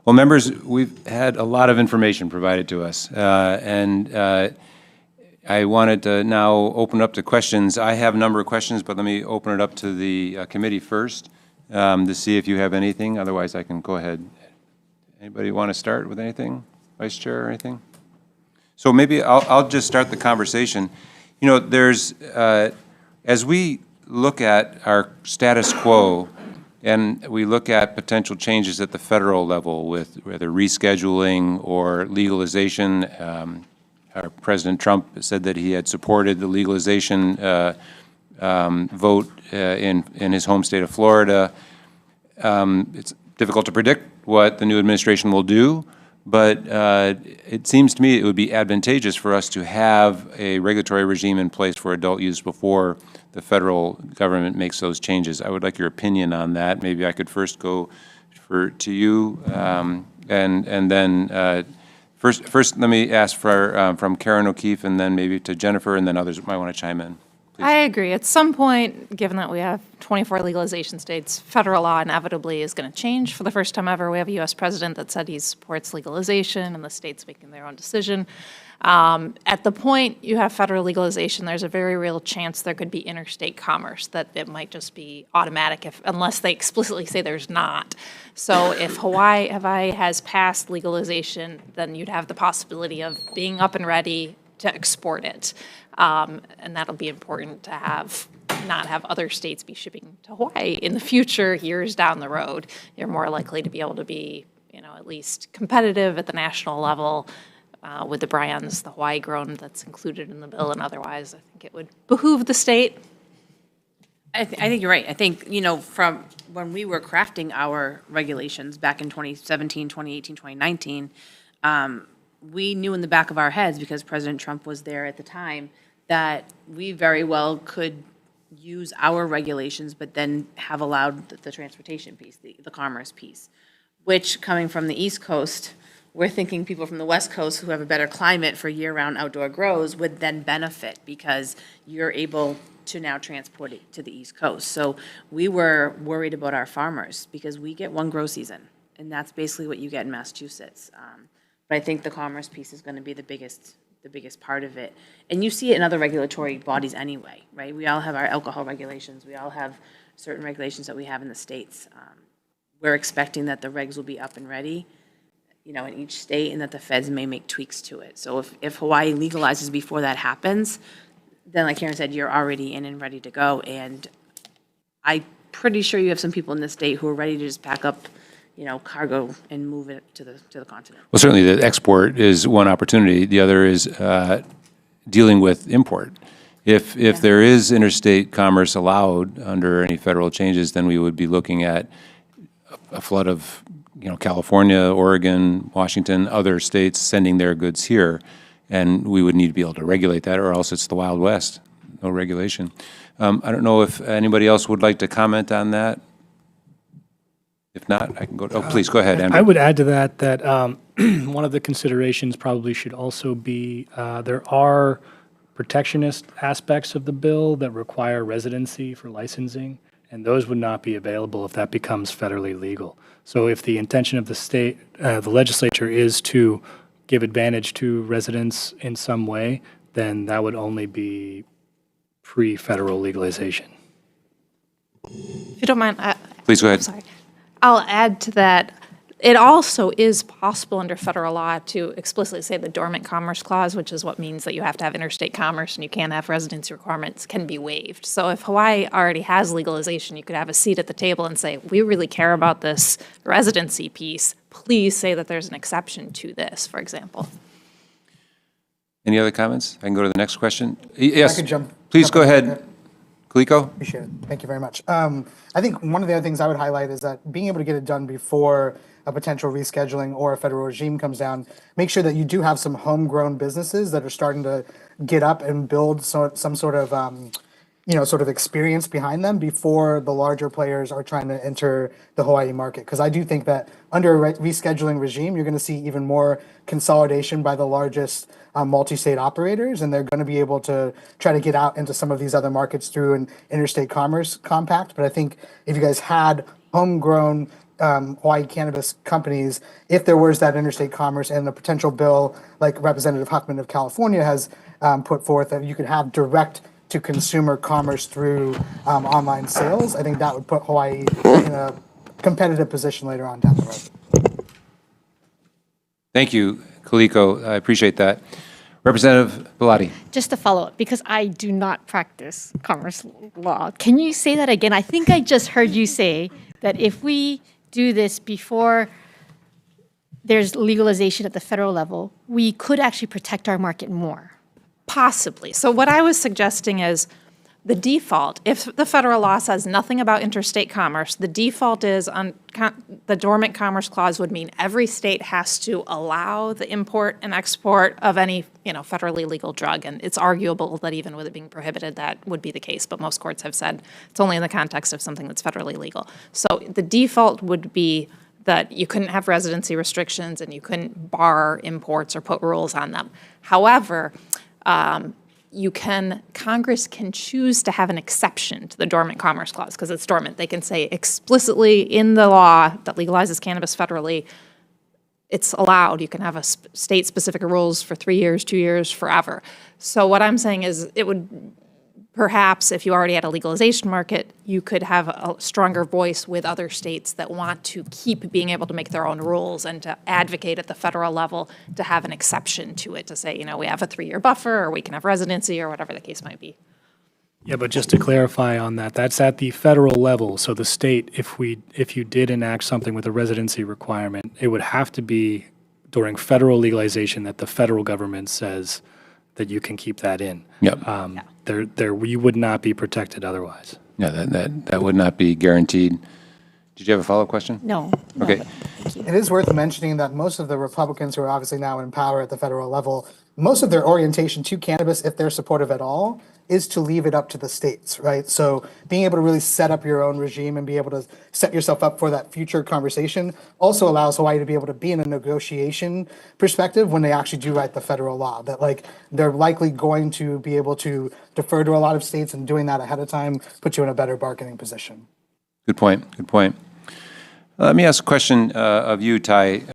Well, members, we've had a lot of information provided to us, and I wanted to now open up to questions. I have a number of questions, but let me open it up to the committee first to see if you have anything. Otherwise, I can go ahead. Anybody want to start with anything? Vice Chair or anything? So maybe I'll just start the conversation. You know, there's, as we look at our status quo, and we look at potential changes at the federal level with whether rescheduling or legalization. Our President Trump said that he had supported the legalization vote in his home state of Florida. It's difficult to predict what the new administration will do, but it seems to me it would be advantageous for us to have a regulatory regime in place for adult use before the federal government makes those changes. I would like your opinion on that. Maybe I could first go to you, and then first let me ask for from Karen O'Keefe, and then maybe to Jennifer, and then others might want to chime in. Please. I agree. At some point, given that we have 24 legalization states, federal law inevitably is going to change. For the first time ever, we have a U.S. president that said he supports legalization, and the states making their own decision. At the point you have federal legalization, there's a very real chance there could be interstate commerce, that it might just be automatic unless they explicitly say there's not. So if Hawaii has passed legalization, then you'd have the possibility of being up and ready to export it. And that'll be important to not have other states be shipping to Hawaii in the future, years down the road. You're more likely to be able to be, at least competitive at the national level with the brands, the Hawaii grown that's included in the bill, and otherwise, I think it would behoove the state. I think you're right. I think, from when we were crafting our regulations back in 2017, 2018, 2019, we knew in the back of our heads, because President Trump was there at the time, that we very well could use our regulations, but then have allowed the transportation piece, the commerce piece, which, coming from the East Coast, we're thinking people from the West Coast who have a better climate for year-round outdoor grows would then benefit, because you're able to now transport it to the East Coast. So we were worried about our farmers, because we get one grow season, and that's basically what you get in Massachusetts. But I think the commerce piece is going to be the biggest part of it. And you see it in other regulatory bodies anyway, right? We all have our alcohol regulations. We all have certain regulations that we have in the states. We're expecting that the regs will be up and ready, in each state, and that the feds may make tweaks to it. So if Hawaii legalizes before that happens, then like Karen said, you're already in and ready to go. And I'm pretty sure you have some people in the state who are ready to just pack up, cargo and move it to the continent. Well, certainly the export is one opportunity. The other is dealing with import. If there is interstate commerce allowed under any federal changes, then we would be looking at a flood of California, Oregon, Washington, other states sending their goods here, and we would need to be able to regulate that, or else it's the Wild West, no regulation. I don't know if anybody else would like to comment on that. If not, I can go. Oh, please go ahead, Andrew. I would add to that one of the considerations probably should also be there are protectionist aspects of the bill that require residency for licensing, and those would not be available if that becomes federally legal. So if the intention of the state, the legislature, is to give advantage to residents in some way, then that would only be pre-federal legalization. If you don't mind, please go ahead. Sorry. I'll add to that. It also is possible under federal law to explicitly say the Dormant Commerce Clause, which is what means that you have to have interstate commerce and you can't have residency requirements, can be waived. So if Hawaii already has legalization, you could have a seat at the table and say, we really care about this residency piece. Please say that there's an exception to this, for example. Any other comments? I can go to the next question. Yes, I could jump. Please go ahead. Kaliko? Appreciate it. Thank you very much. I think one of the other things I would highlight is that being able to get it done before a potential rescheduling or a federal regime comes down, make sure that you do have some homegrown businesses that are starting to get up and build some sort of, sort of experience behind them before the larger players are trying to enter the Hawaii market. Because I do think that under a rescheduling regime, you're going to see even more consolidation by the largest multi-state operators, and they're going to be able to try to get out into some of these other markets through an interstate commerce compact. But I think if you guys had homegrown Hawaii cannabis companies, if there was that interstate commerce and a potential bill like Representative Huckman of California has put forth, that you could have direct to consumer commerce through online sales. I think that would put Hawaii in a competitive position later on down the road. Thank you, Kaliko. I appreciate that. Representative Bellotti. Just to follow up, because I do not practice commerce law, can you say that again? I think I just heard you say that if we do this before there's legalization at the federal level, we could actually protect our market more. Possibly. So what I was suggesting is the default, if the federal law says nothing about interstate commerce, the default is on the Dormant Commerce Clause would mean every state has to allow the import and export of any, federally legal drug. And it's arguable that even with it being prohibited, that would be the case. But most courts have said it's only in the context of something that's federally legal. So the default would be that you couldn't have residency restrictions and you couldn't bar imports or put rules on them. However, Congress can choose to have an exception to the Dormant Commerce Clause because it's dormant. They can say explicitly in the law that legalizes cannabis federally, it's allowed. You can have a state-specific rules for 3 years, 2 years, forever. So what I'm saying is it would perhaps, if you already had a legalization market, you could have a stronger voice with other states that want to keep being able to make their own rules and to advocate at the federal level to have an exception to it, to say, we have a 3-year buffer, or we can have residency, or whatever the case might be. Yeah, but just to clarify on that, that's at the federal level. So the state, if you did enact something with a residency requirement, it would have to be during federal legalization that the federal government says that you can keep that in. Yep. We would not be protected otherwise. Yeah, that would not be guaranteed. Did you have a follow-up question? No. Okay. Thank you. It is worth mentioning that most of the Republicans who are obviously now in power at the federal level, most of their orientation to cannabis, if they're supportive at all, is to leave it up to the states, right? So being able to really set up your own regime and be able to set yourself up for that future conversation also allows Hawaii to be able to be in a negotiation perspective when they actually do write the federal law. That they're likely going to be able to defer to a lot of states, and doing that ahead of time puts you in a better bargaining position. Good point. Good point. Let me ask a question of you, Ty.